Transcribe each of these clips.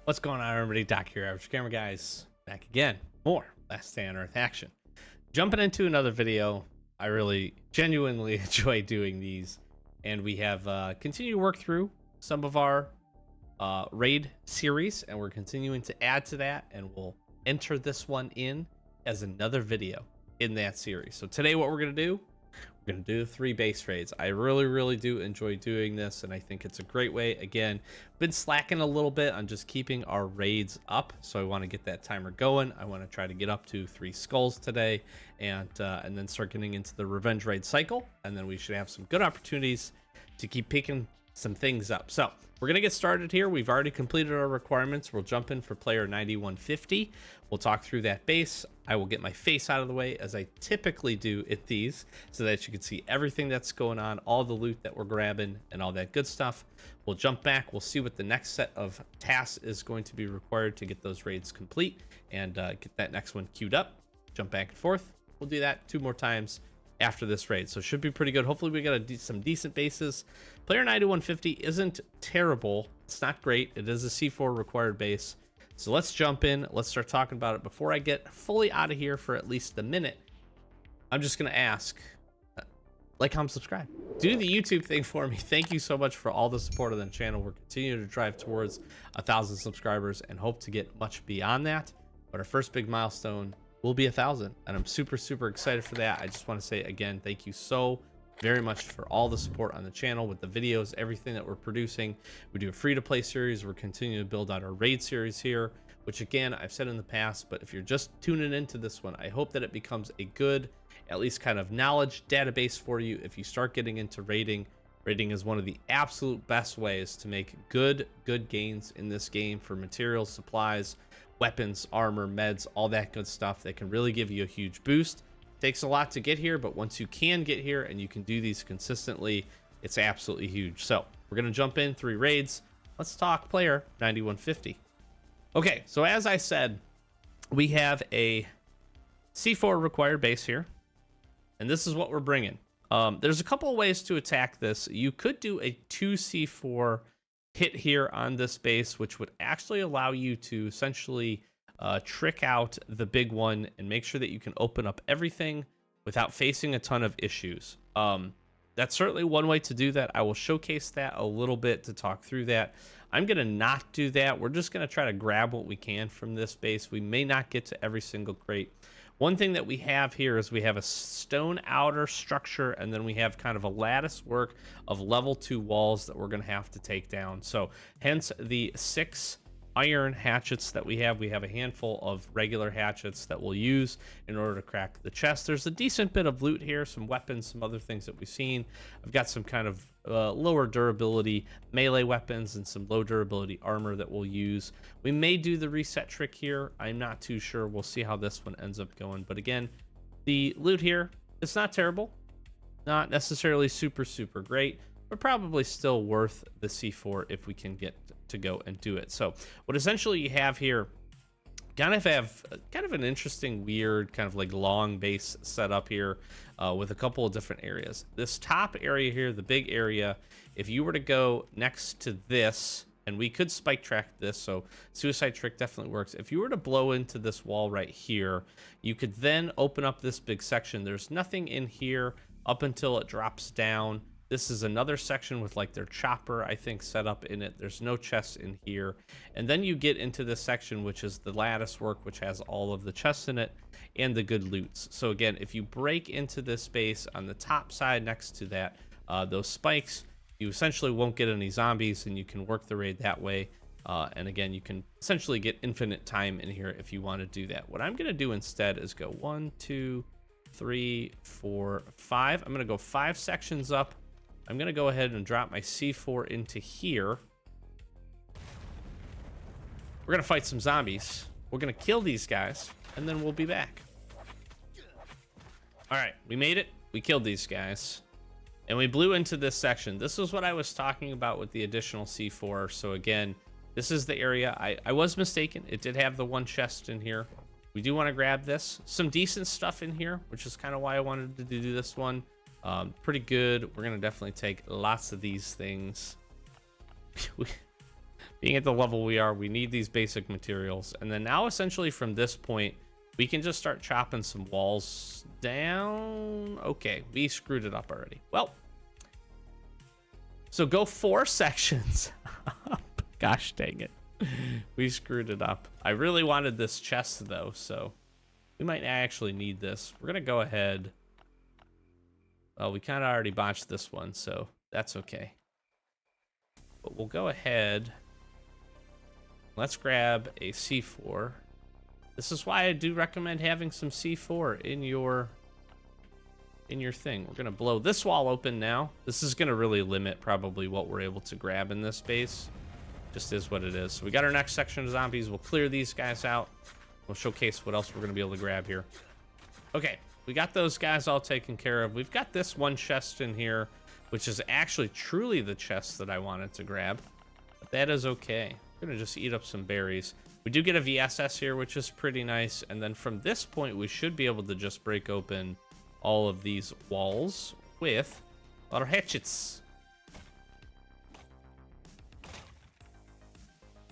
What's going on, everybody? Doc here, Average Camera Guys, back again. More Last Day on Earth action. Jumping into another video. I really genuinely enjoy doing these, and we have continued to work through some of our raid series, and we're continuing to add to that, and we'll enter this one in as another video in that series. So today what we're going to do, we're going to do the 3 base raids. I really do enjoy doing this, and I think it's a great way. Again, been slacking a little bit on just keeping our raids up, so I want to get that timer going. I want to try to get up to 3 skulls today, and then start getting into the revenge raid cycle, and then we should have some good opportunities to keep picking some things up. So we're gonna get started here. We've already completed our requirements. We'll jump in for player 9150. We'll talk through that base. I will get my face out of the way, as I typically do at these, so that you can see everything that's going on, all the loot that we're grabbing, and all that good stuff. We'll jump back. We'll see what the next set of tasks is going to be required to get those raids complete, and get that next one queued up. Jump back and forth. We'll do that 2 more times after this raid, so it should be pretty good. Hopefully we got some decent bases. Player 9150 isn't terrible. It's not great. It is a C4 required base. So let's jump in. Let's start talking about it. Before I get fully out of here for at least a minute, I'm just gonna ask, like, comment, subscribe, do the YouTube thing for me. Thank you so much for all the support on the channel. We're continuing to drive towards 1,000 subscribers and hope to get much beyond that, but our first big milestone will be 1,000, and I'm super excited for that. I just want to say again, thank you so very much for all the support on the channel with the videos, everything that we're producing. We do a free to play series. We're continuing to build out our raid series here, which again, I've said in the past, but if you're just tuning into this one, I hope that it becomes a good, at least kind of knowledge database for you. If you start getting into raiding is one of the absolute best ways to make good gains in this game for materials, supplies, weapons, armor, meds, all that good stuff. That can really give you a huge boost. Takes a lot to get here, but once you can get here and you can do these consistently, it's absolutely huge. So we're gonna jump in 3 raids. Let's talk player 9150. Okay, so as I said, we have a C4 required base here, and this is what we're bringing. There's a couple of ways to attack this. You could do a 2 C4 hit here on this base, which would actually allow you to essentially trick out the big one and make sure that you can open up everything without facing a ton of issues. That's certainly one way to do that. I will showcase that a little bit to talk through that. I'm gonna not do that. We're just gonna try to grab what we can from this base. We may not get to every single crate. One thing that we have here is we have a stone outer structure, and then we have kind of a lattice work of level 2 walls that we're going to have to take down. So hence the 6 iron hatchets that we have. We have a handful of regular hatchets that we'll use in order to crack the chest. There's a decent bit of loot here, some weapons, some other things that we've seen. I've got some kind of lower durability melee weapons and some low durability armor that we'll use. We may do the reset trick here. I'm not too sure. We'll see how this one ends up going. But again, the loot here, it's not terrible. Not necessarily super great, but probably still worth the C4 if we can get to go and do it. So what essentially you have here, kind of an interesting, weird, kind of like long base setup here with a couple of different areas. This top area here, the big area, if you were to go next to this, and we could spike track this, so suicide trick definitely works. If you were to blow into this wall right here, you could then open up this big section. There's nothing in here up until it drops down. This is another section with like their chopper, I think, set up in it. There's no chests in here. And then you get into this section, which is the lattice work, which has all of the chests in it and the good loots. So again, if you break into this space on the top side next to that, those spikes, you essentially won't get any zombies, and you can work the raid that way. And again, you can essentially get infinite time in here if you want to do that. What I'm going to do instead is go 1, 2, 3, 4, 5. I'm going to go 5 sections up. I'm going to go ahead and drop my C4 into here. We're going to fight some zombies. We're going to kill these guys, and then we'll be back. All right, we made it. We killed these guys, and we blew into this section. This is what I was talking about with the additional C4. So again, this is the area. I was mistaken. It did have the 1 chest in here. We do want to grab this. Some decent stuff in here, which is kind of why I wanted to do this one. Pretty good. We're gonna definitely take lots of these things. being at the level we are, we need these basic materials. And then now essentially from this point, we can just start chopping some walls down. Okay, we screwed it up already. Well, so go 4 sections up. Gosh dang it. We screwed it up. I really wanted this chest though, so we might actually need this. We're gonna go ahead. Well, we kind of already botched this one, so that's okay. But we'll go ahead. Let's grab a C4. This is why I do recommend having some C4 in your thing. We're gonna blow this wall open now. This is gonna really limit probably what we're able to grab in this base. Just is what it is. So we got our next section of zombies. We'll clear these guys out. We'll showcase what else we're gonna be able to grab here. Okay, we got those guys all taken care of. We've got this one chest in here, which is actually truly the chest that I wanted to grab. But that is okay. We're gonna just eat up some berries. We do get a VSS here, which is pretty nice. And then from this point, we should be able to just break open all of these walls with our hatchets.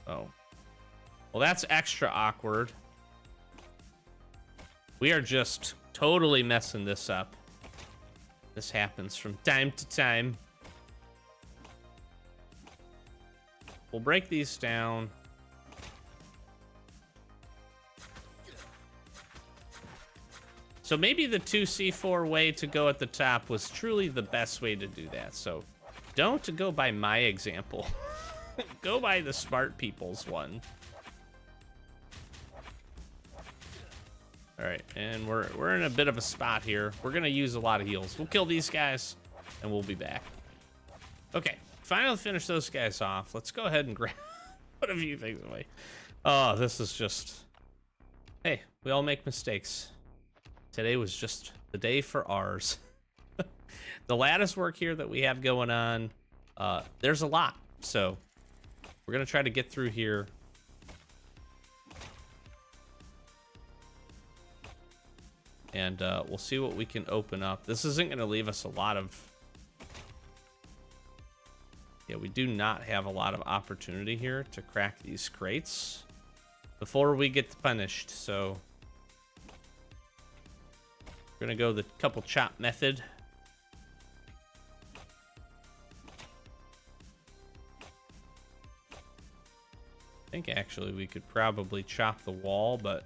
Oh. Well, that's extra awkward. We are just totally messing this up. This happens from time to time. We'll break these down. So maybe the 2C4 way to go at the top was truly the best way to do that. So don't go by my example. Go by the smart people's one. All right, and we're in a bit of a spot here. We're gonna use a lot of heals. We'll kill these guys, and we'll be back. Okay, finally finish those guys off. Let's go ahead and grab put a few things away. Oh, this is just. Hey, we all make mistakes. Today was just the day for ours. The lattice work here that we have going on, there's a lot. So we're gonna try to get through here. And we'll see what we can open up. This isn't gonna leave us a lot of... Yeah, we do not have a lot of opportunity here to crack these crates before we get punished, so... We're gonna go the couple chop method. I think actually we could probably chop the wall, but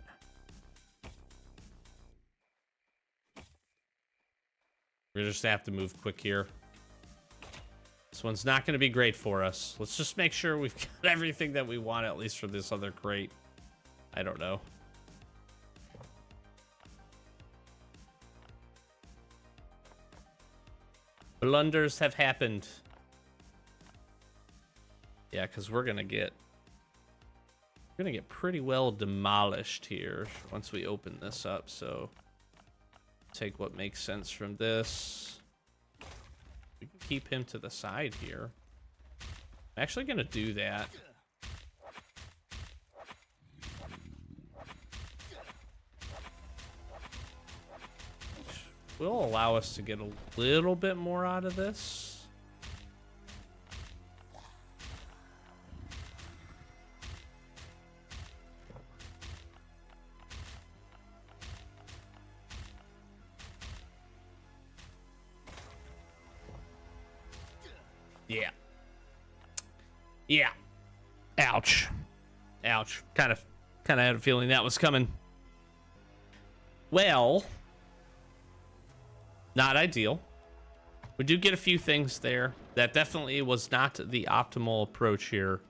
we're just gonna have to move quick here. This one's not gonna be great for us. Let's just make sure we've got everything that we want, at least for this other crate. I don't know. Blunders have happened. Yeah, because we're gonna get pretty well demolished here once we open this up. So take what makes sense from this. We can keep him to the side here. I'm actually gonna do that. Will allow us to get a little bit more out of this. Yeah. Yeah. Ouch. Ouch. Kind of had a feeling that was coming. Well, not ideal. We do get a few things there. That definitely was not the optimal approach here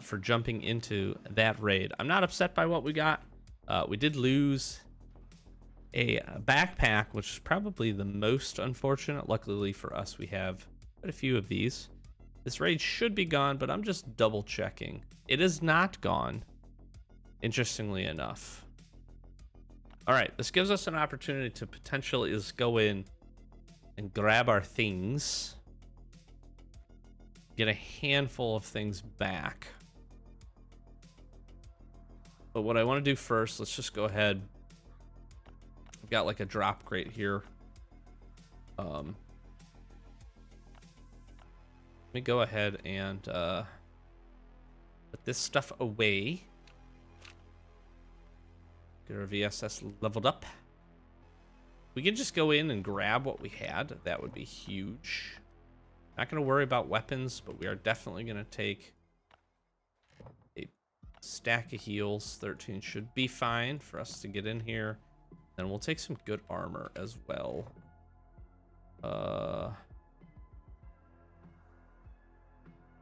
for jumping into that raid. I'm not upset by what we got. We did lose a backpack, which is probably the most unfortunate. Luckily for us, we have quite a few of these. This raid should be gone, but I'm just double checking. It is not gone, interestingly enough. All right, this gives us an opportunity to potentially just go in and grab our things, get a handful of things back. But what I want to do first, let's just go ahead. I've got like a drop crate here. Let me go ahead and Put this stuff away. Get our VSS leveled up. We can just go in and grab what we had. That would be huge. Not going to worry about weapons, but we are definitely going to take a stack of heals. 13 should be fine for us to get in here. Then we'll take some good armor as well.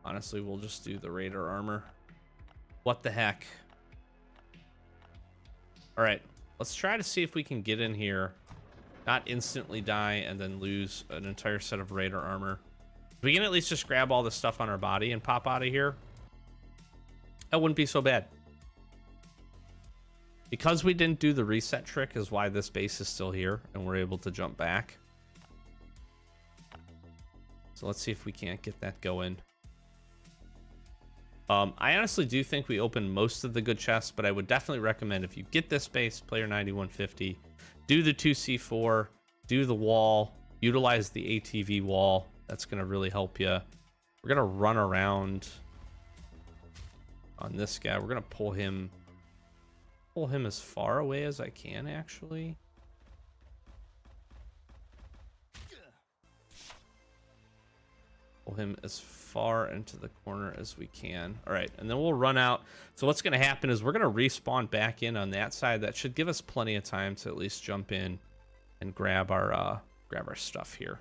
Honestly, we'll just do the Raider armor. What the heck? All right, let's try to see if we can get in here, not instantly die, and then lose an entire set of Raider armor. If we can at least just grab all the stuff on our body and pop out of here, that wouldn't be so bad. Because we didn't do the reset trick is why this base is still here, and we're able to jump back. So let's see if we can't get that going. I honestly do think we opened most of the good chests, but I would definitely recommend if you get this base, Player9150, do the 2C4, do the wall, utilize the ATV wall. That's going to really help you. We're going to run around on this guy. We're going to pull him as far away as I can, actually. Pull him as far into the corner as we can. All right, and then we'll run out. So what's going to happen is we're going to respawn back in on that side. That should give us plenty of time to at least jump in and grab our stuff here.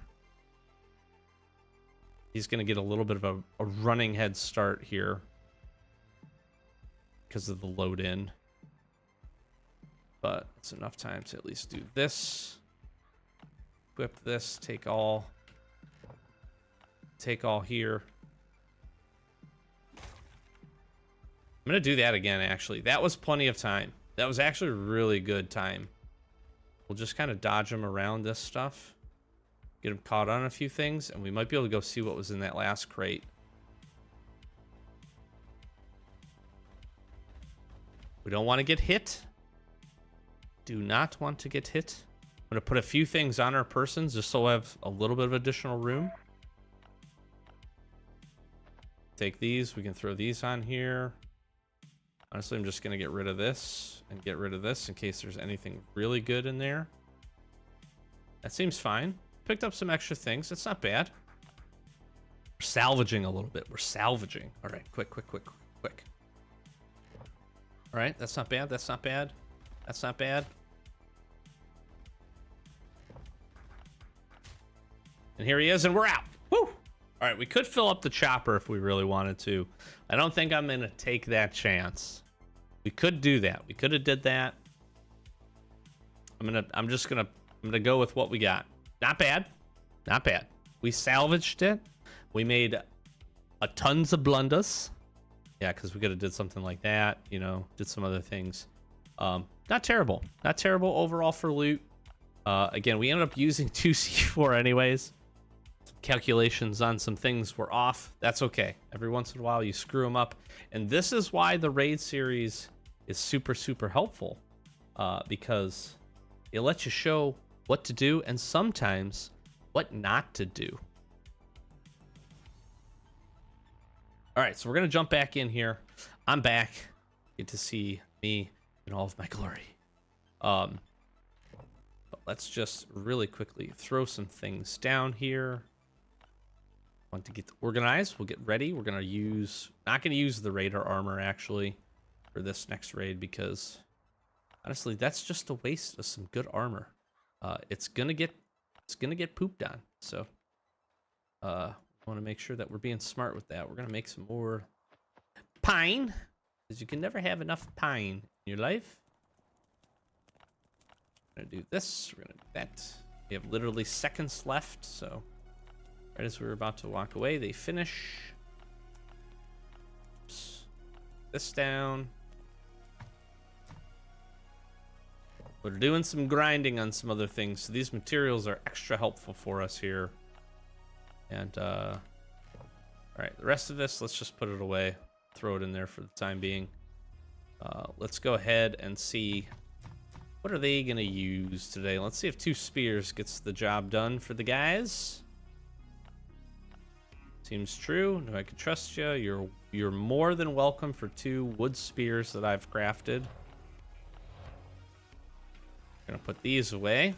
He's going to get a little bit of a running head start here because of the load in. But it's enough time to at least do this. Equip this, take all here. I'm gonna do that again, actually. That was plenty of time. That was actually really good time. We'll just kind of dodge him around this stuff. Get him caught on a few things, and we might be able to go see what was in that last crate. We don't want to get hit. Do not want to get hit. I'm gonna put a few things on our persons just so we have a little bit of additional room. Take these, we can throw these on here. Honestly, I'm just gonna get rid of this and get rid of this in case there's anything really good in there. That seems fine. Picked up some extra things. It's not bad. We're salvaging a little bit. We're salvaging. All right, quick. All right, that's not bad. That's not bad. That's not bad. And here he is, and we're out. Woo! All right, we could fill up the chopper if we really wanted to. I don't think I'm gonna take that chance. We could do that. We could have did that. I'm gonna go with what we got. Not bad. Not bad. We salvaged it. We made a tons of blunders. Yeah, because we could have did something like that, you know, did some other things. Not terrible. Not terrible overall for loot. Again, we ended up using 2C4 anyways. Calculations on some things were off. That's okay. Every once in a while you screw them up. And this is why the raid series is super, super helpful. Because it lets you show what to do and sometimes what not to do. All right, so we're going to jump back in here. I'm back. Get to see me in all of my glory. But let's just really quickly throw some things down here. Want to get organized. We'll get ready. We're going to use, not going to use the Raider armor actually for this next raid because honestly, that's just a waste of some good armor. It's going to get pooped on. So, I want to make sure that we're being smart with that. We're going to make some more pine because you can never have enough pine in your life. We're going to do this. We're going to do that. We have literally seconds left. So right as we were about to walk away, they finish. Oops. This down. We're doing some grinding on some other things. So these materials are extra helpful for us here. And, all right, the rest of this, let's just put it away. Throw it in there for the time being. Let's go ahead and see what are they going to use today. Let's see if 2 spears gets the job done for the guys. Seems true. No, I can trust you. You're more than welcome for 2 wood spears that I've crafted. Gonna put these away.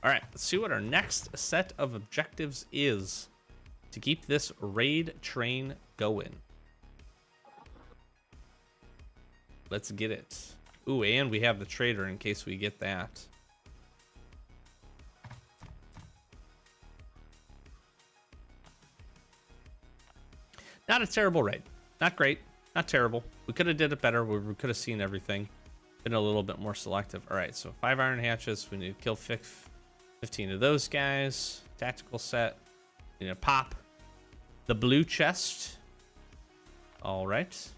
All right, let's see what our next set of objectives is to keep this raid train going. Let's get it. Ooh, and we have the trader in case we get that. Not a terrible raid. Not great. Not terrible. We could have did it better. We could have seen everything. Been a little bit more selective. All right, so 5 iron hatchets. We need to kill 15 of those guys. Tactical set. We need to pop the blue chest. All right.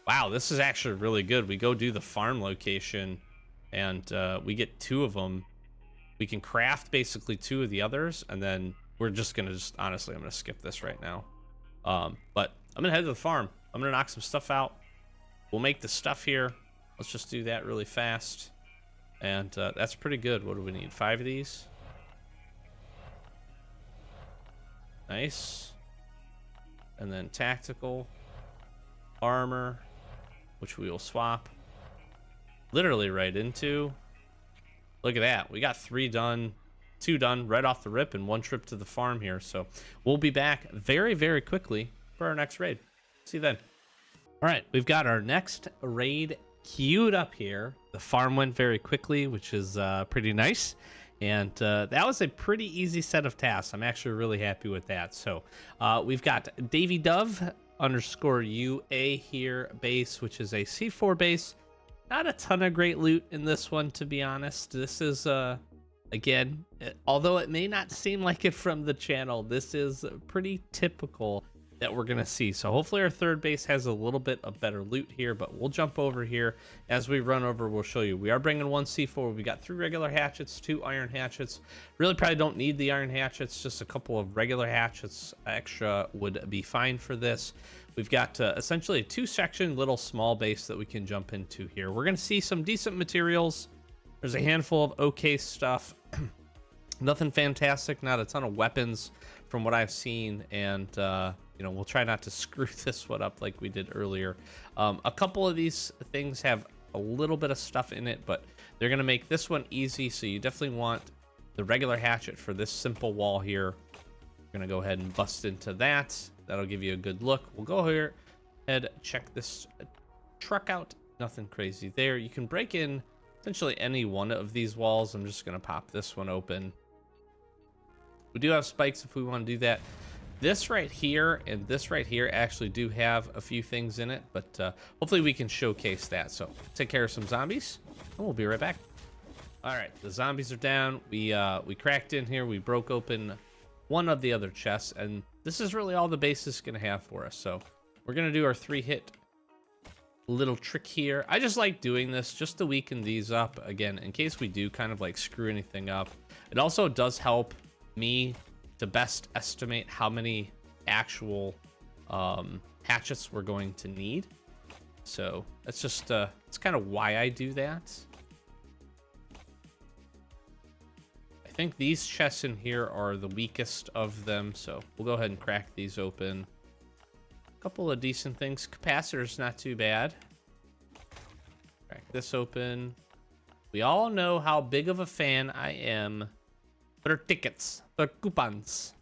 Wow, this is actually really good. We go do the farm location, and we get 2 of them. We can craft basically 2 of the others, and then we're just gonna honestly, I'm gonna skip this right now. But I'm gonna head to the farm. I'm gonna knock some stuff out. We'll make the stuff here. Let's just do that really fast. And that's pretty good. What do we need? 5 of these. Nice. And then tactical armor, which we will swap literally right into. Look at that. We got 3 done, 2 done right off the rip in 1 trip to the farm here. So we'll be back very, very quickly for our next raid. See you then. All right, we've got our next raid queued up here. The farm went very quickly, which is pretty nice. And that was a pretty easy set of tasks. I'm actually really happy with that. So we've got Davy Dove _UA here base, which is a C4 base. Not a ton of great loot in this one, to be honest. This is again, although it may not seem like it from the channel, this is pretty typical that we're gonna see. So hopefully our third base has a little bit of better loot here, but we'll jump over here. As we run over, we'll show you. We are bringing 1 C4. We got 3 regular hatchets, 2 iron hatchets. Really probably don't need the iron hatchets, just a couple of regular hatchets extra would be fine for this. We've got essentially a 2-section little small base that we can jump into here. We're gonna see some decent materials. There's a handful of okay stuff. Nothing fantastic, not a ton of weapons from what I've seen, and you know, we'll try not to screw this one up like we did earlier. A couple of these things have a little bit of stuff in it, but they're gonna make this one easy, so you definitely want the regular hatchet for this simple wall here. We're gonna go ahead and bust into that. That'll give you a good look. We'll go here and check this truck out. Nothing crazy there. You can break in essentially any one of these walls. I'm just gonna pop this one open. We do have spikes if we want to do that. This right here and this right here actually do have a few things in it, but hopefully we can showcase that. So take care of some zombies, and we'll be right back. All right, the zombies are down. We cracked in here. We broke open one of the other chests, and this is really all the base is gonna have for us. So we're gonna do our 3-hit little trick here. I just like doing this just to weaken these up again in case we do kind of like screw anything up. It also does help me to best estimate how many actual hatchets we're going to need. So that's just it's kind of why I do that. I think these chests in here are the weakest of them, so we'll go ahead and crack these open. A couple of decent things. Capacitor's not too bad. Crack this open. We all know how big of a fan I am for tickets, for coupons.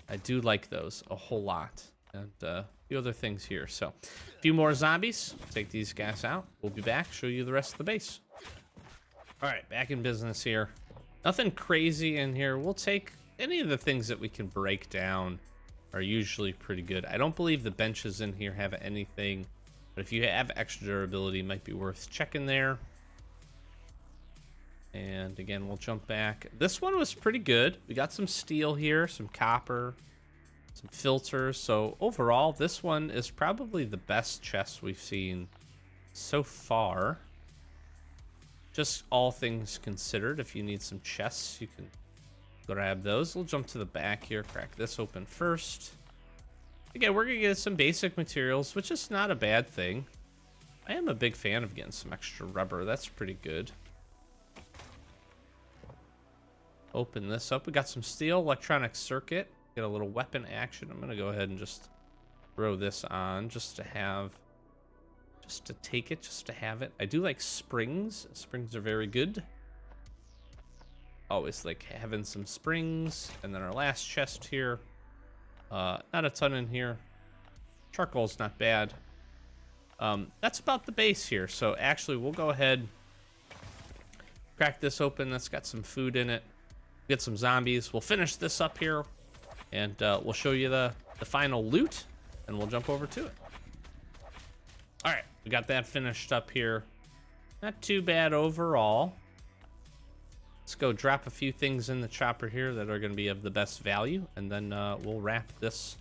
I do like those a whole lot. And a few other things here. So a few more zombies. Take these guys out. We'll be back, show you the rest of the base. All right, back in business here. Nothing crazy in here. We'll take any of the things that we can break down are usually pretty good. I don't believe the benches in here have anything, but if you have extra durability, it might be worth checking there. And again, we'll jump back. This one was pretty good. We got some steel here, some copper, some filters. So overall, this one is probably the best chest we've seen so far. Just all things considered, if you need some chests, you can grab those. We'll jump to the back here, crack this open first. Again, we're gonna get some basic materials, which is not a bad thing. I am a big fan of getting some extra rubber. That's pretty good. open this up. We got some steel electronic circuit. Get a little weapon action. I'm gonna go ahead and just throw this on just to have, just to take it, just to have it. I do like springs. Springs are very good. Always like having some springs. And then our last chest here. Not a ton in here. Charcoal's not bad. That's about the base here. So actually, we'll go ahead, crack this open. That's got some food in it. Get some zombies. We'll finish this up here, and we'll show you the final loot, and we'll jump over to it. All right, we got that finished up here. Not too bad overall. Let's go drop a few things in the chopper here that are going to be of the best value, and then we'll wrap this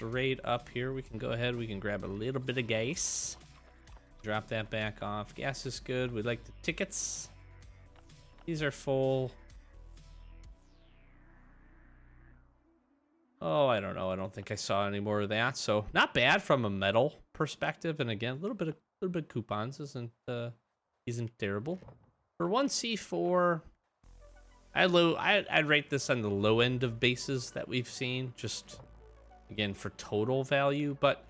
raid up here. We can go ahead, we can grab a little bit of gas, drop that back off. Gas is good. We like the tickets. These are full. Oh, I don't know. I don't think I saw any more of that. So not bad from a metal perspective. And again, a little bit of coupons isn't terrible. For 1C4, I'd rate this on the low end of bases that we've seen, just again for total value. But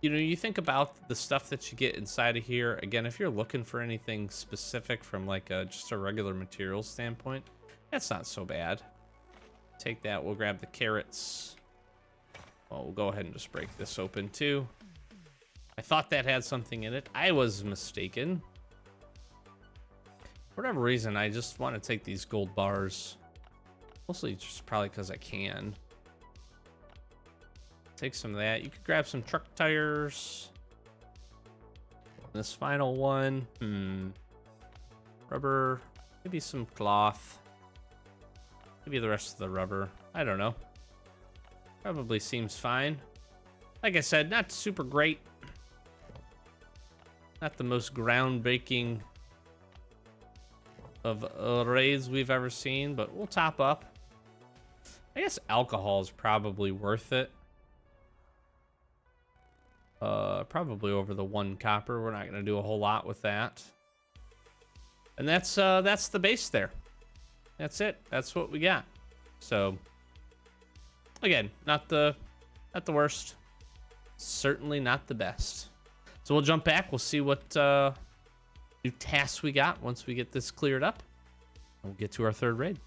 you know, you think about the stuff that you get inside of here. Again, if you're looking for anything specific from like just a regular materials standpoint, that's not so bad. Take that. We'll grab the carrots. Well, we'll go ahead and just break this open too. I thought that had something in it. I was mistaken. For whatever reason, I just want to take these gold bars. Mostly just probably because I can. Take some of that. You could grab some truck tires. This final one. Rubber. Maybe some cloth. Maybe the rest of the rubber. I don't know. Probably seems fine. Like I said, not super great. Not the most groundbreaking of raids we've ever seen, but we'll top up. I guess alcohol is probably worth it. Probably over the 1 copper. We're not going to do a whole lot with that. And that's the base there. That's it. That's what we got. So again, not the worst. Certainly not the best. So we'll jump back. We'll see what new tasks we got once we get this cleared up. And we'll get to our third raid.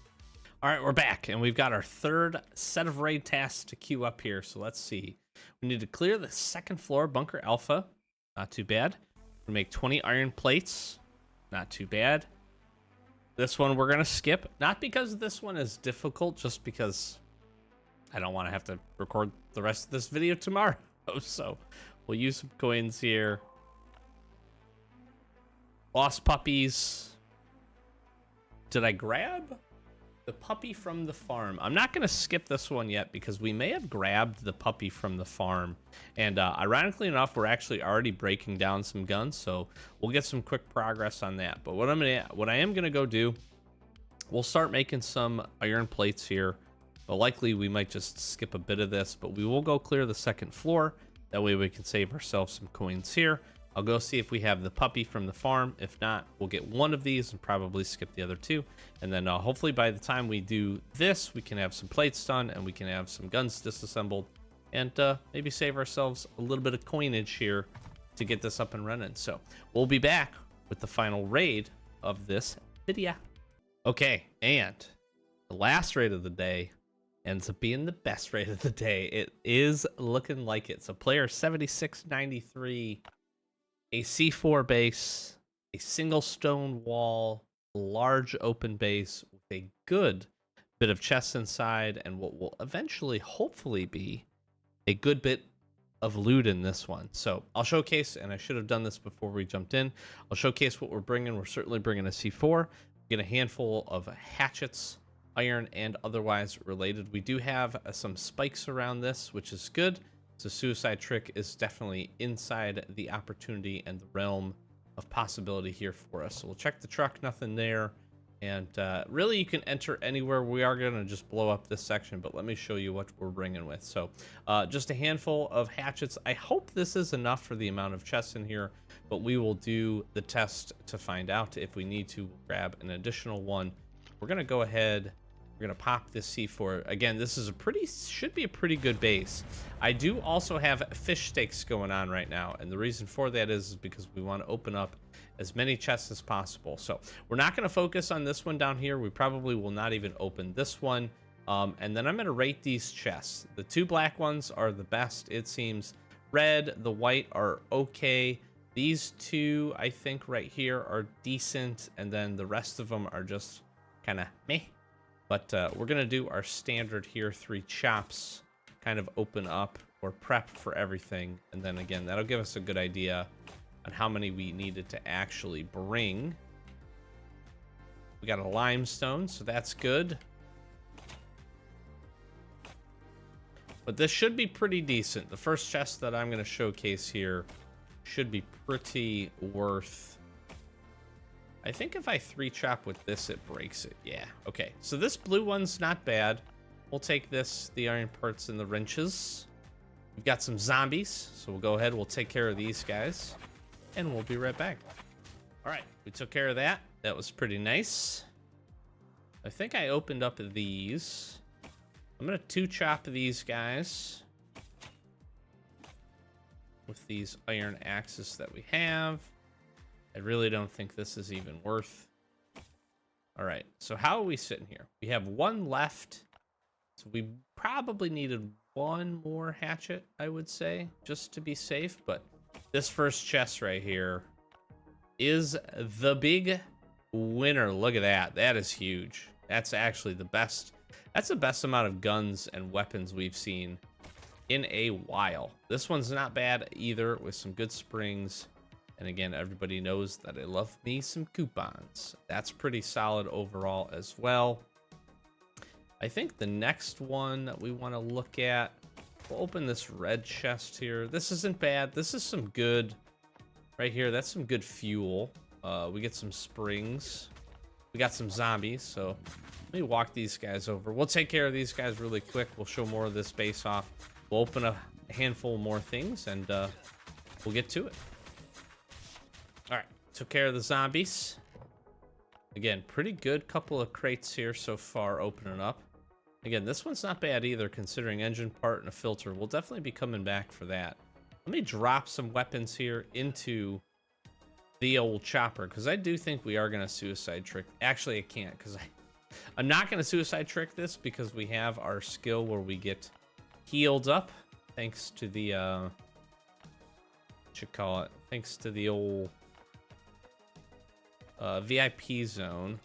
All right, we're back, and we've got our third set of raid tasks to queue up here. So let's see. We need to clear the 2nd floor bunker alpha. Not too bad. We make 20 iron plates. Not too bad. This one we're going to skip. Not because this one is difficult, just because I don't want to have to record the rest of this video tomorrow. So we'll use some coins here. Lost puppies. Did I grab the puppy from the farm? I'm not going to skip this one yet because we may have grabbed the puppy from the farm. And ironically enough, we're actually already breaking down some guns, so we'll get some quick progress on that. But what I am going to go do, we'll start making some iron plates here. But likely we might just skip a bit of this, but we will go clear the 2nd floor. That way we can save ourselves some coins here. I'll go see if we have the puppy from the farm. If not, we'll get one of these and probably skip the other 2. And then hopefully by the time we do this, we can have some plates done and we can have some guns disassembled and maybe save ourselves a little bit of coinage here to get this up and running. So we'll be back with the final raid of this video. Okay, and the last raid of the day ends up being the best raid of the day. It is looking like it. So Player7693, a C4 base, a single stone wall, large open base with a good bit of chests inside, and what will eventually, hopefully, be a good bit of loot in this one. So I'll showcase, and I should have done this before we jumped in. I'll showcase what we're bringing. We're certainly bringing a C4. Get a handful of hatchets, iron, and otherwise related. We do have some spikes around this, which is good. So suicide trick is definitely inside the opportunity and the realm of possibility here for us. So we'll check the truck, nothing there. And really you can enter anywhere. We are going to just blow up this section, but let me show you what we're bringing with. So just a handful of hatchets. I hope this is enough for the amount of chests in here, but we will do the test to find out. If we need to grab an additional one, we're going to go ahead We're gonna pop this C4. Again, this is should be a pretty good base. I do also have fish steaks going on right now, and the reason for that is because we want to open up as many chests as possible. So we're not gonna focus on this one down here. We probably will not even open this one. And then I'm gonna rate these chests. The 2 black ones are the best, it seems. Red, the white are okay. These 2, I think right here are decent, and then the rest of them are just kind of meh. But we're going to do our standard here, 3 chops, kind of open up or prep for everything. And then again, that'll give us a good idea on how many we needed to actually bring. We got a limestone, so that's good. But this should be pretty decent. The first chest that I'm going to showcase here should be pretty worth... I think if I 3 chop with this, it breaks it. Yeah, okay. So this blue one's not bad. We'll take this, the iron parts and the wrenches. We've got some zombies, so we'll go ahead, we'll take care of these guys, and we'll be right back. All right, we took care of that. That was pretty nice. I think I opened up these. I'm gonna 2 chop these guys with these iron axes that we have. I really don't think this is even worth. All right, so how are we sitting here? We have 1 left, so we probably needed 1 more hatchet, I would say, just to be safe. But this first chest right here is the big winner. Look at that. That is huge. That's actually the best. That's the best amount of guns and weapons we've seen in a while. This one's not bad either, with some good springs. And again, everybody knows that I love me some coupons. That's pretty solid overall as well. I think the next one that we want to look at, we'll open this red chest here. This isn't bad. This is some good, right here, that's some good fuel. We get some springs. We got some zombies, so let me walk these guys over. We'll take care of these guys really quick. We'll show more of this base off. We'll open a handful more things, and we'll get to it. All right, took care of the zombies. Again, pretty good couple of crates here so far opening up. Again, this one's not bad either, considering engine part and a filter. We'll definitely be coming back for that. Let me drop some weapons here into the old chopper, because I do think we are going to suicide trick. Actually, I can't, because I'm not going to suicide trick this, because we have our skill where we get healed up, thanks to the, what you call it, thanks to the old... VIP zone.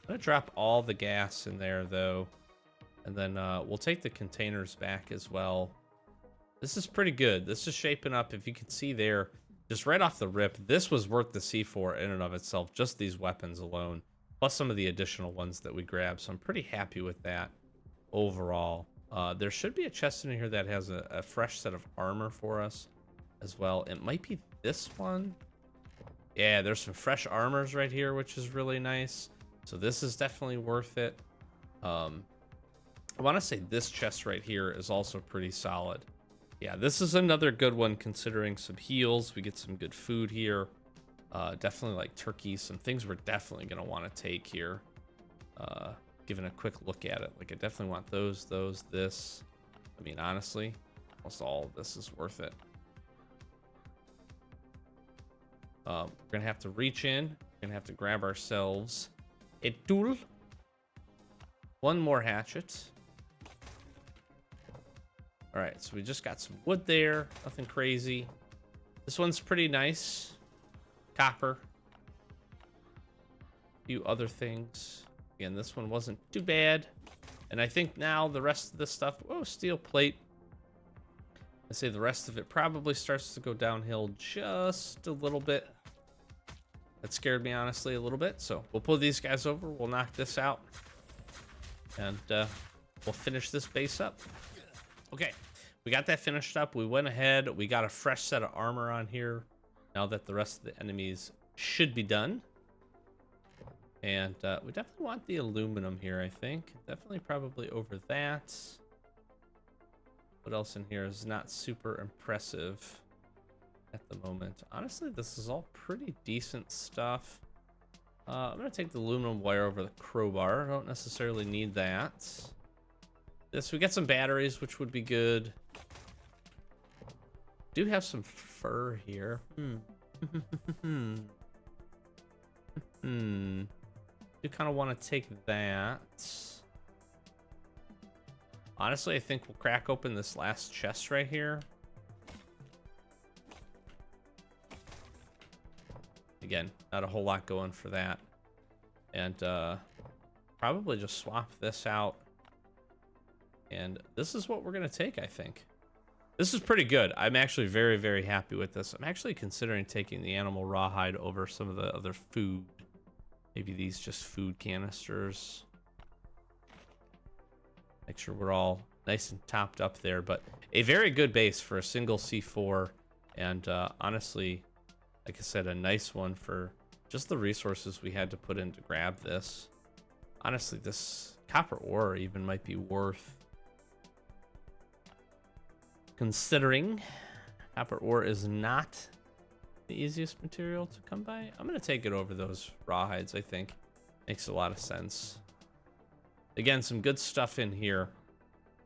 I'm gonna drop all the gas in there though, and then we'll take the containers back as well. This is pretty good. This is shaping up. If you can see there, just right off the rip, this was worth the C4 in and of itself, just these weapons alone, plus some of the additional ones that we grabbed. So I'm pretty happy with that overall. There should be a chest in here that has a fresh set of armor for us as well. It might be this one. Yeah, there's some fresh armors right here, which is really nice. So this is definitely worth it. I want to say this chest right here is also pretty solid. Yeah, this is another good one, considering some heals. We get some good food here. Definitely like turkeys, some things we're definitely going to want to take here. Giving a quick look at it. Like, I definitely want those, this. I mean, honestly, almost all of this is worth it. We're gonna have to reach in. We're gonna have to grab ourselves a tool. 1 more hatchet. All right, so we just got some wood there. Nothing crazy. This one's pretty nice. Copper. A few other things. Again, this one wasn't too bad. And I think now the rest of this stuff... Oh, steel plate. I say the rest of it probably starts to go downhill just a little bit. That scared me, honestly, a little bit. So we'll pull these guys over. We'll knock this out. And we'll finish this base up. Okay, we got that finished up. We went ahead. We got a fresh set of armor on here. Now that the rest of the enemies should be done. And we definitely want the aluminum here, I think. Definitely probably over that. What else in here is not super impressive at the moment? Honestly, this is all pretty decent stuff. I'm gonna take the aluminum wire over the crowbar. I don't necessarily need that. This, we got some batteries, which would be good. Do have some fur here. Do kind of want to take that. Honestly, I think we'll crack open this last chest right here. Again, not a whole lot going for that. And probably just swap this out. And this is what we're going to take, I think. This is pretty good. I'm actually very, very happy with this. I'm actually considering taking the animal rawhide over some of the other food. Maybe these just food canisters. Make sure we're all nice and topped up there. But a very good base for a single C4. And honestly, like I said, a nice one for just the resources we had to put in to grab this. Honestly, this copper ore even might be worth considering. Copper ore is not the easiest material to come by. I'm going to take it over those rawhides, I think. Makes a lot of sense. Again, some good stuff in here.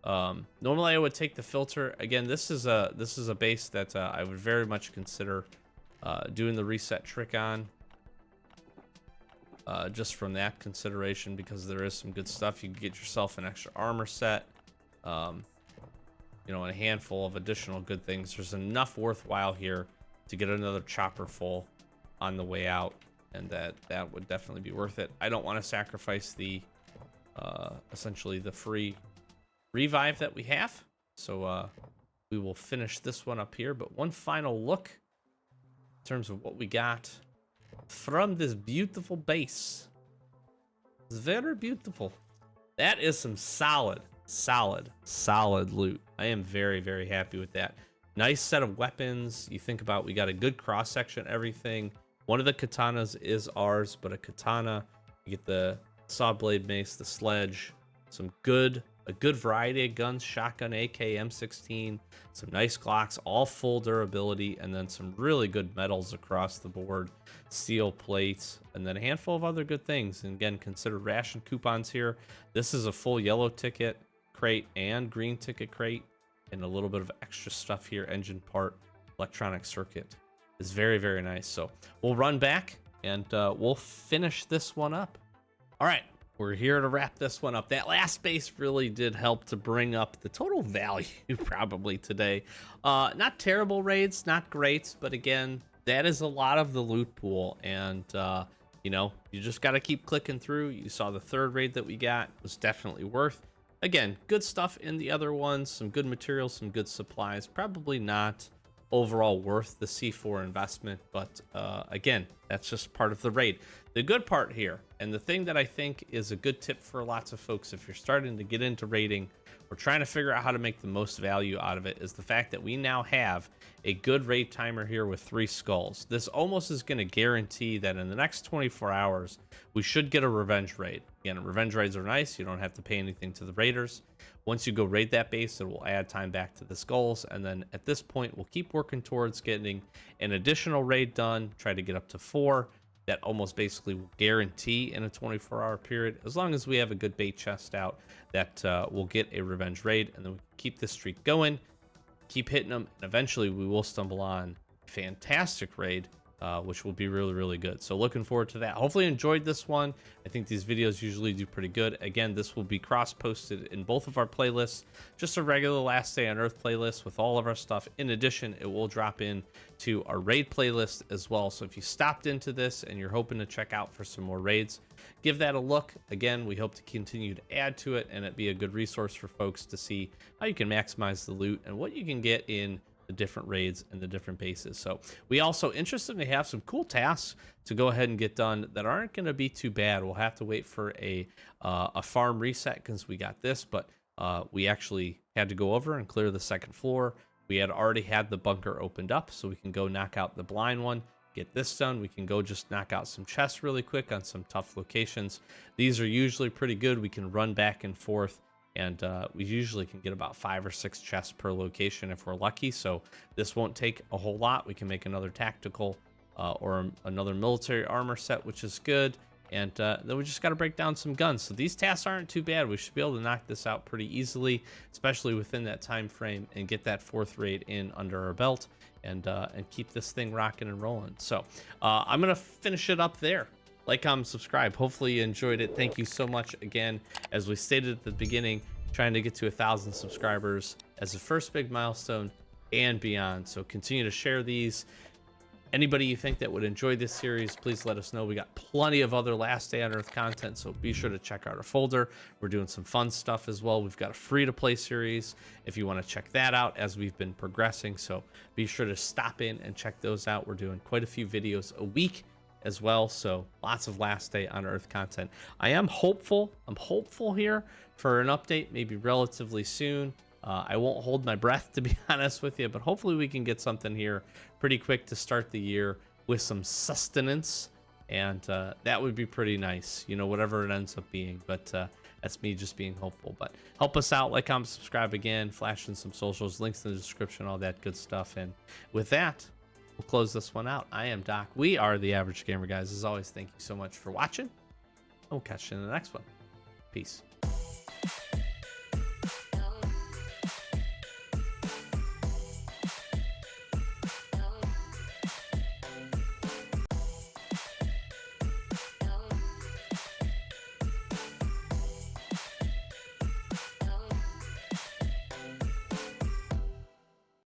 Normally I would take the filter. Again, this is a base that I would very much consider doing the reset trick on. Just from that consideration, because there is some good stuff. You can get yourself an extra armor set. You know, and a handful of additional good things. There's enough worthwhile here to get another chopper full on the way out, and that would definitely be worth it. I don't want to sacrifice the essentially the free revive that we have, so we will finish this one up here. But one final look in terms of what we got from this beautiful base. It's very beautiful. That is some solid loot. I am very, very happy with that. Nice set of weapons. You think about, we got a good cross section, everything. One of the katanas is ours, but a katana, you get the saw blade mace, the sledge, a good variety of guns, shotgun, AK, M16, some nice Glocks, all full durability, and then some really good metals across the board, steel plates, and then a handful of other good things. And again, consider ration coupons here. This is a full yellow ticket crate and green ticket crate, and a little bit of extra stuff here. Engine part, electronic circuit is very, very nice. So we'll run back and we'll finish this one up. All right, we're here to wrap this one up. That last base really did help to bring up the total value probably today. Not terrible raids, not great, but again, that is a lot of the loot pool. And you know, you just got to keep clicking through. You saw the third raid that we got was definitely worth. Again, good stuff in the other ones, some good materials, some good supplies. Probably not overall worth the C4 investment, but again, that's just part of the raid. The good part here, and the thing that I think is a good tip for lots of folks if you're starting to get into raiding or trying to figure out how to make the most value out of it, is the fact that we now have a good raid timer here with 3 skulls. This almost is going to guarantee that in the next 24 hours, we should get a revenge raid. Again, revenge raids are nice. You don't have to pay anything to the raiders. Once you go raid that base, it will add time back to the skulls. And then at this point, we'll keep working towards getting an additional raid done, try to get up to 4. That almost basically will guarantee in a 24-hour period, as long as we have a good bait chest out, that we'll get a revenge raid, and then we keep this streak going, keep hitting them, and eventually we will stumble on a fantastic raid, which will be really, really good. So looking forward to that. Hopefully you enjoyed this one. I think these videos usually do pretty good. Again, this will be cross-posted in both of our playlists, just a regular Last Day on Earth playlist with all of our stuff. In addition, it will drop in to our raid playlist as well. So if you stopped into this and you're hoping to check out for some more raids, give that a look. Again, we hope to continue to add to it and it be a good resource for folks to see how you can maximize the loot and what you can get in the different raids and the different bases. So we also interestingly have some cool tasks to go ahead and get done that aren't going to be too bad. We'll have to wait for a farm reset because we got this, but we actually had to go over and clear the second floor. We had already had the bunker opened up, so we can go knock out the blind one, get this done. We can go just knock out some chests really quick on some tough locations. These are usually pretty good. We can run back and forth, and we usually can get about 5 or 6 chests per location if we're lucky. So this won't take a whole lot. We can make another tactical or another military armor set, which is good. And then we just got to break down some guns. So these tasks aren't too bad. We should be able to knock this out pretty easily, especially within that time frame, and get that 4th raid in under our belt, and keep this thing rocking and rolling. So I'm gonna finish it up there. Like, comment, subscribe. Hopefully you enjoyed it. Thank you so much again. As we stated at the beginning, trying to get to 1,000 subscribers as the first big milestone and beyond. So continue to share these. Anybody you think that would enjoy this series, please let us know. We got plenty of other Last Day on Earth content, so be sure to check out our folder. We're doing some fun stuff as well. We've got a free-to-play series if you want to check that out as we've been progressing, so be sure to stop in and check those out. We're doing quite a few videos a week as well, so lots of Last Day on Earth content. I am hopeful. I'm hopeful here for an update, maybe relatively soon. I won't hold my breath, to be honest with you, but hopefully we can get something here pretty quick to start the year with some sustenance, and that would be pretty nice, you know, whatever it ends up being. But that's me just being hopeful. But help us out, like, comment, subscribe again, flash in some socials, links in the description, all that good stuff. And with that, we'll close this one out. I am Doc. We are the Average Gamer Guys. As always, thank you so much for watching. We'll catch you in the next one. Peace.